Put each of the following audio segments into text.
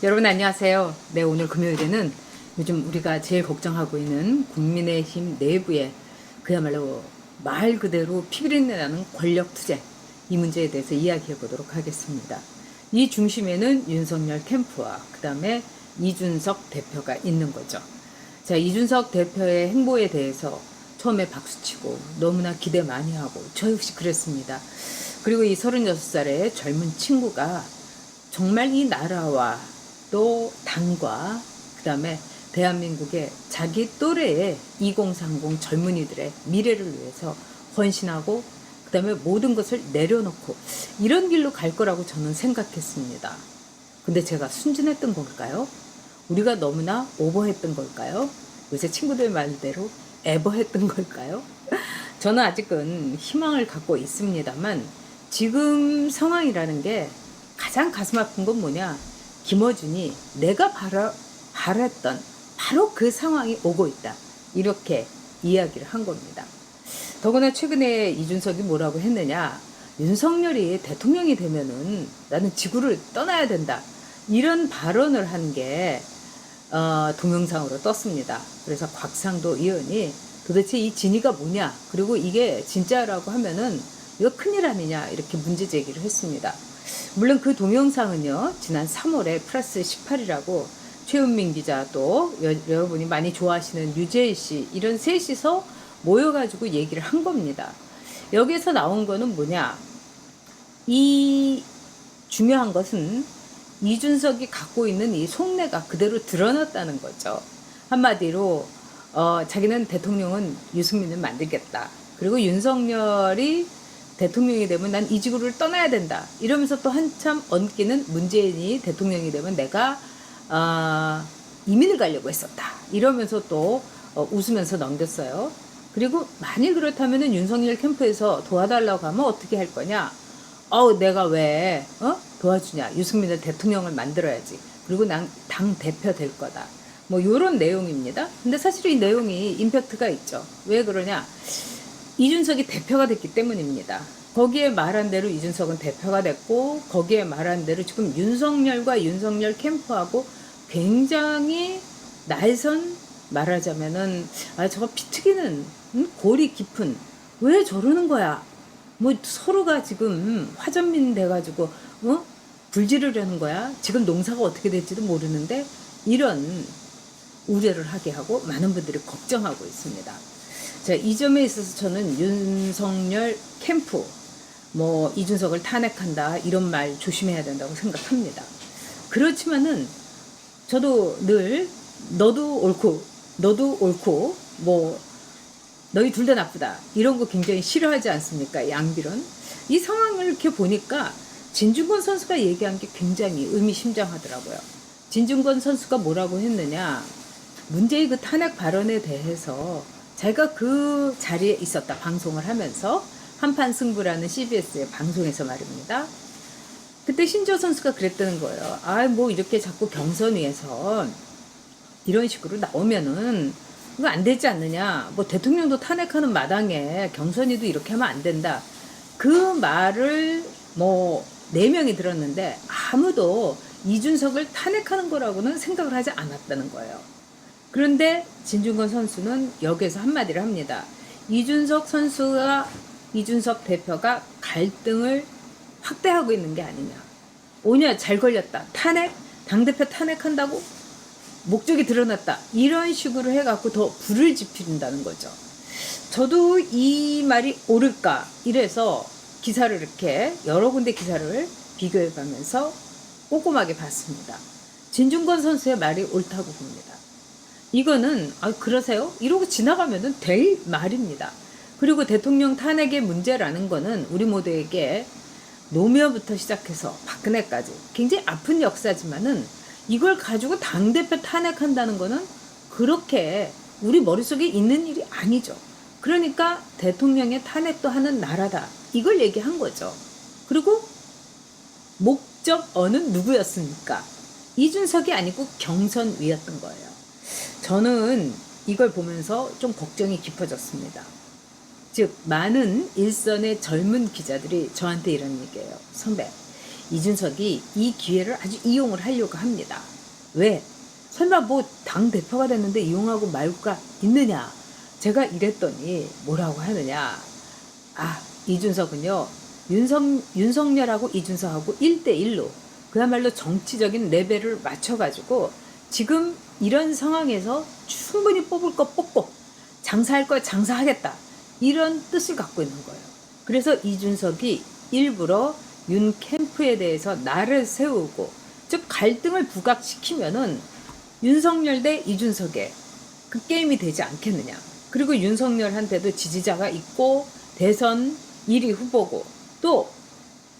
여러분 안녕하세요. 네, 오늘 금요일에는 요즘 우리가 제일 걱정하고 있는 국민의힘 내부의 그야말로 말 그대로 피비린내 나는 권력 투쟁, 이 문제에 대해서 이야기해 보도록 하겠습니다. 이 중심에는 윤석열 캠프와 그 다음에 이준석 대표가 있는 거죠. 자, 이준석 대표의 행보에 대해서 처음에 박수치고 너무나 기대 많이 하고 저 역시 그랬습니다. 그리고 이 36살의 젊은 친구가 정말 이 나라와 또 당과 그 다음에 대한민국의 자기 또래의 2030 젊은이들의 미래를 위해서 헌신하고 그 다음에 모든 것을 내려놓고 이런 길로 갈 거라고 저는 생각했습니다. 근데 제가 순진했던 걸까요? 우리가 너무나 오버했던 걸까요? 요새 친구들 말대로 에버했던 걸까요? 저는 아직은 희망을 갖고 있습니다만 지금 상황이라는 게 가장 가슴 아픈 건 뭐냐? 김어준이 내가 바랬던 바로 그 상황이 오고 있다. 이렇게 이야기를 한 겁니다. 더구나 최근에 이준석이 뭐라고 했느냐. 윤석열이 대통령이 되면은 나는 지구를 떠나야 된다. 이런 발언을 한 게 동영상으로 떴습니다. 그래서 곽상도 의원이 도대체 이 진위가 뭐냐. 그리고 이게 진짜라고 하면은 이거 큰일 아니냐. 이렇게 문제 제기를 했습니다. 물론 그 동영상은요, 지난 3월에 플러스 18이라고 최은민 기자 또 여러분이 많이 좋아하시는 유재일 씨 이런 셋이서 모여가지고 얘기를 한 겁니다. 여기에서 나온 거는 뭐냐? 이 중요한 것은 이준석이 갖고 있는 이 속내가 그대로 드러났다는 거죠. 한마디로 자기는 대통령은 유승민을 만들겠다. 그리고 윤석열이 대통령이 되면 난 이 지구를 떠나야 된다. 이러면서 또 한참 얹기는 문재인이 대통령이 되면 내가 이민을 가려고 했었다. 이러면서 또 웃으면서 넘겼어요. 그리고 만일 그렇다면 윤석열 캠프에서 도와달라고 하면 어떻게 할 거냐. 내가 왜 도와주냐. 유승민을 대통령을 만들어야지. 그리고 난 당 대표 될 거다. 뭐 이런 내용입니다. 근데 사실 이 내용이 임팩트가 있죠. 왜 그러냐. 이준석이 대표가 됐기 때문입니다. 거기에 말한 대로 이준석은 대표가 됐고 거기에 말한 대로 지금 윤석열과 윤석열 캠프하고 굉장히 날선 말하자면은 저거 피튀기는 골이 깊은 왜 저러는 거야? 뭐 서로가 지금 화전민 돼가지고 불지르려는 거야? 지금 농사가 어떻게 될지도 모르는데 이런 우려를 하게 하고 많은 분들이 걱정하고 있습니다. 자, 이 점에 있어서 저는 윤석열 캠프, 이준석을 탄핵한다, 이런 말 조심해야 된다고 생각합니다. 그렇지만은, 저도 늘, 너도 옳고, 너희 둘 다 나쁘다. 이런 거 굉장히 싫어하지 않습니까? 양비론. 이 상황을 이렇게 보니까, 진중권 선수가 얘기한 게 굉장히 의미심장하더라고요. 진중권 선수가 뭐라고 했느냐, 문재인 그 탄핵 발언에 대해서, 제가 그 자리에 있었다. 방송을 하면서 한판 승부라는 CBS의 방송에서 말입니다. 그때 신조 선수가 그랬다는 거예요. 이렇게 자꾸 경선위에서 이런 식으로 나오면은 이거 안 되지 않느냐. 대통령도 탄핵하는 마당에 경선위도 이렇게 하면 안 된다. 그 말을 4명이 들었는데 아무도 이준석을 탄핵하는 거라고는 생각을 하지 않았다는 거예요. 그런데 진중권 선수는 여기에서 한마디를 합니다. 이준석 대표가 갈등을 확대하고 있는 게 아니냐. 오냐 잘 걸렸다. 탄핵? 당대표 탄핵한다고? 목적이 드러났다. 이런 식으로 해갖고 더 불을 지핀다는 거죠. 저도 이 말이 옳을까 이래서 기사를 이렇게 여러 군데 기사를 비교해가면서 꼼꼼하게 봤습니다. 진중권 선수의 말이 옳다고 봅니다. 이거는 그러세요? 이러고 지나가면은 될 말입니다. 그리고 대통령 탄핵의 문제라는 거는 우리 모두에게 노무현부터 시작해서 박근혜까지 굉장히 아픈 역사지만은 이걸 가지고 당대표 탄핵한다는 거는 그렇게 우리 머릿속에 있는 일이 아니죠. 그러니까 대통령의 탄핵도 하는 나라다. 이걸 얘기한 거죠. 그리고 목적어는 누구였습니까? 이준석이 아니고 경선위였던 거예요. 저는 이걸 보면서 좀 걱정이 깊어졌습니다. 즉 많은 일선의 젊은 기자들이 저한테 이런 얘기예요. 선배, 이준석이 이 기회를 아주 이용을 하려고 합니다. 왜? 설마 뭐 당대표가 됐는데 이용하고 말고가 있느냐? 제가 이랬더니 뭐라고 하느냐? 아, 이준석은요, 윤석열하고 이준석하고 1대1로 그야말로 정치적인 레벨을 맞춰가지고 지금 이런 상황에서 충분히 뽑을 거 뽑고 장사할 거 장사하겠다. 이런 뜻을 갖고 있는 거예요. 그래서 이준석이 일부러 윤 캠프에 대해서 나를 세우고, 즉 갈등을 부각시키면은 윤석열 대 이준석의 그 게임이 되지 않겠느냐. 그리고 윤석열한테도 지지자가 있고 대선 1위 후보고 또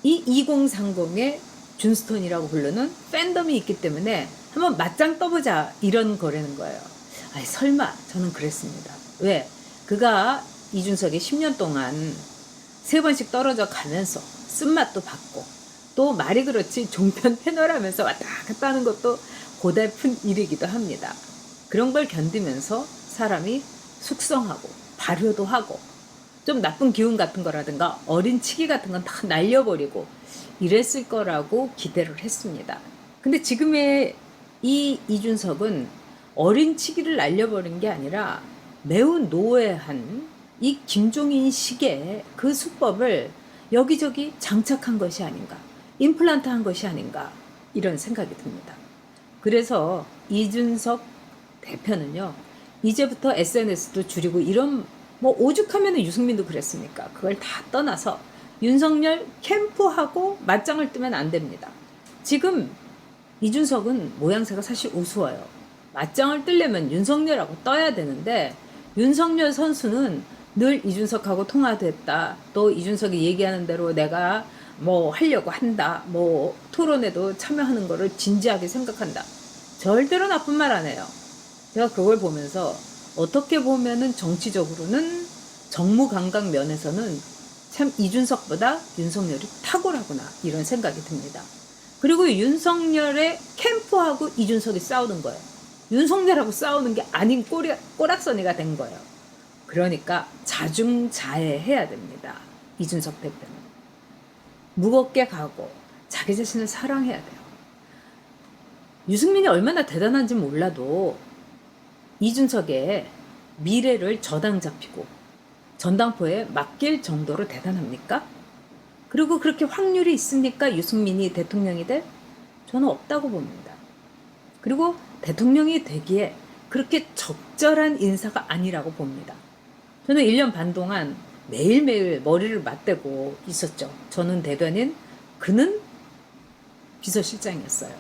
이 2030의 준스톤이라고 부르는 팬덤이 있기 때문에 한번 맞짱 떠보자 이런 거라는 거예요. 아니 설마 저는 그랬습니다. 왜? 그가 이준석이 10년 동안 3번씩 떨어져 가면서 쓴맛도 받고 또 말이 그렇지 종편 패널하면서 왔다 갔다 하는 것도 고달픈 일이기도 합니다. 그런 걸 견디면서 사람이 숙성하고 발효도 하고 좀 나쁜 기운 같은 거라든가 어린 치기 같은 건 다 날려버리고 이랬을 거라고 기대를 했습니다. 근데 지금의 이 이준석은 어린 치기를 날려버린 게 아니라 매우 노예한 이 김종인 식의 그 수법을 여기저기 장착한 것이 아닌가, 임플란트 한 것이 아닌가 이런 생각이 듭니다. 그래서 이준석 대표는요, 이제부터 SNS도 줄이고 이런 뭐 오죽하면 유승민도 그랬습니까? 그걸 다 떠나서 윤석열 캠프하고 맞짱을 뜨면 안 됩니다. 지금 이준석은 모양새가 사실 우스워요. 맞짱을 뜨려면 윤석열하고 떠야 되는데 윤석열 선수는 늘 이준석하고 통화됐다. 또 이준석이 얘기하는 대로 내가 뭐 하려고 한다. 뭐 토론에도 참여하는 거를 진지하게 생각한다. 절대로 나쁜 말 안 해요. 제가 그걸 보면서 어떻게 보면은 정치적으로는 정무감각 면에서는 참 이준석보다 윤석열이 탁월하구나 이런 생각이 듭니다. 그리고 윤석열의 캠프하고 이준석이 싸우는 거예요. 윤석열하고 싸우는 게 아닌 꼬락서니가 된 거예요. 그러니까 자중자애해야 됩니다. 이준석 대표는. 무겁게 가고 자기 자신을 사랑해야 돼요. 유승민이 얼마나 대단한지 몰라도 이준석의 미래를 저당 잡히고 전당포에 맡길 정도로 대단합니까? 그리고 그렇게 확률이 있습니까? 유승민이 대통령이 될? 저는 없다고 봅니다. 그리고 대통령이 되기에 그렇게 적절한 인사가 아니라고 봅니다. 저는 1년 반 동안 매일매일 머리를 맞대고 있었죠. 저는 대변인, 그는 비서실장이었어요.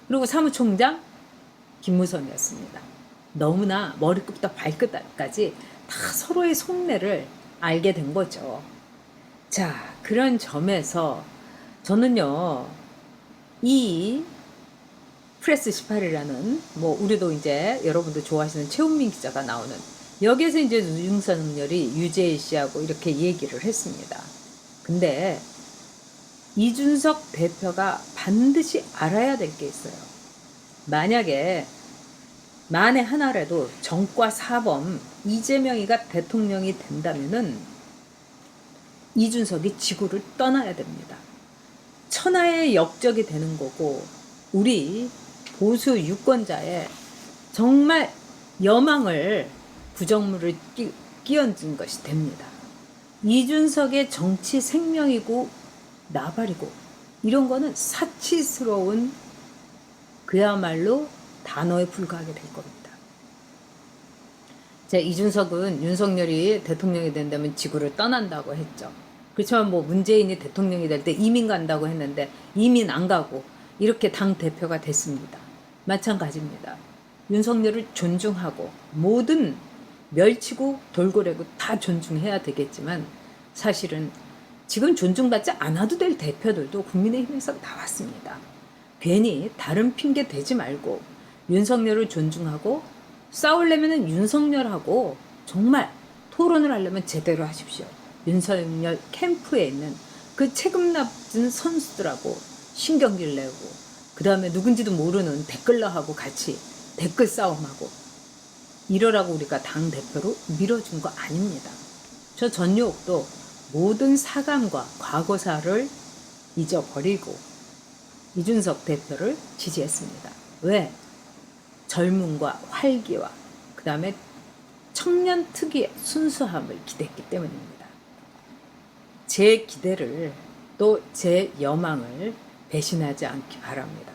그리고 사무총장 김무성이었습니다. 너무나 머리끝부터 발끝까지 다 서로의 속내를 알게 된 거죠. 자, 그런 점에서 저는요, 이 프레스 18이라는 뭐 우리도 이제 여러분도 좋아하시는 최훈민 기자가 나오는 여기에서 이제 윤석열이 유재일 씨하고 이렇게 얘기를 했습니다. 근데 이준석 대표가 반드시 알아야 될 게 있어요. 만에 하나라도 정과 사범 이재명이가 대통령이 된다면은 이준석이 지구를 떠나야 됩니다. 천하의 역적이 되는 거고 우리 보수 유권자의 정말 여망을 부정물을 끼얹은 것이 됩니다. 이준석의 정치 생명이고 나발이고 이런 거는 사치스러운 그야말로 단어에 불과하게 될 겁니다. 자, 이준석은 윤석열이 대통령이 된다면 지구를 떠난다고 했죠. 그렇지만 뭐 문재인이 대통령이 될 때 이민 간다고 했는데 이민 안 가고 이렇게 당 대표가 됐습니다. 마찬가지입니다. 윤석열을 존중하고 모든 멸치고 돌고래고 다 존중해야 되겠지만 사실은 지금 존중받지 않아도 될 대표들도 국민의힘에서 나왔습니다. 괜히 다른 핑계 대지 말고 윤석열을 존중하고 싸우려면 윤석열하고 정말 토론을 하려면 제대로 하십시오. 윤석열 캠프에 있는 그 책임 낮은 선수들하고 신경질 내고 그 다음에 누군지도 모르는 댓글러하고 같이 댓글 싸움하고 이러라고 우리가 당대표로 밀어준 거 아닙니다. 저 전유옥도 모든 사감과 과거사를 잊어버리고 이준석 대표를 지지했습니다. 왜? 젊음과 활기와 그 다음에 청년 특유의 순수함을 기대했기 때문입니다. 제 기대를 또 제 여망을 배신하지 않기 바랍니다.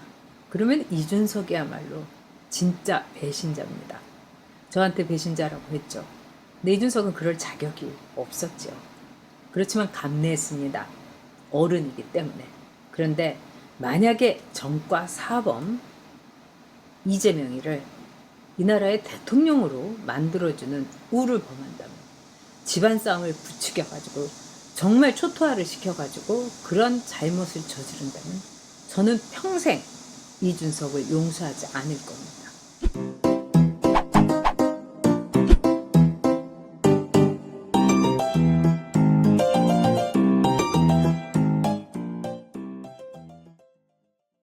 그러면 이준석이야말로 진짜 배신자입니다. 저한테 배신자라고 했죠. 근데 이준석은 그럴 자격이 없었죠. 그렇지만 감내했습니다. 어른이기 때문에. 그런데 만약에 정과 사범 이재명이를 이 나라의 대통령으로 만들어주는 우를 범한다면, 집안 싸움을 부추겨가지고 정말 초토화를 시켜가지고 그런 잘못을 저지른다면 저는 평생 이준석을 용서하지 않을 겁니다.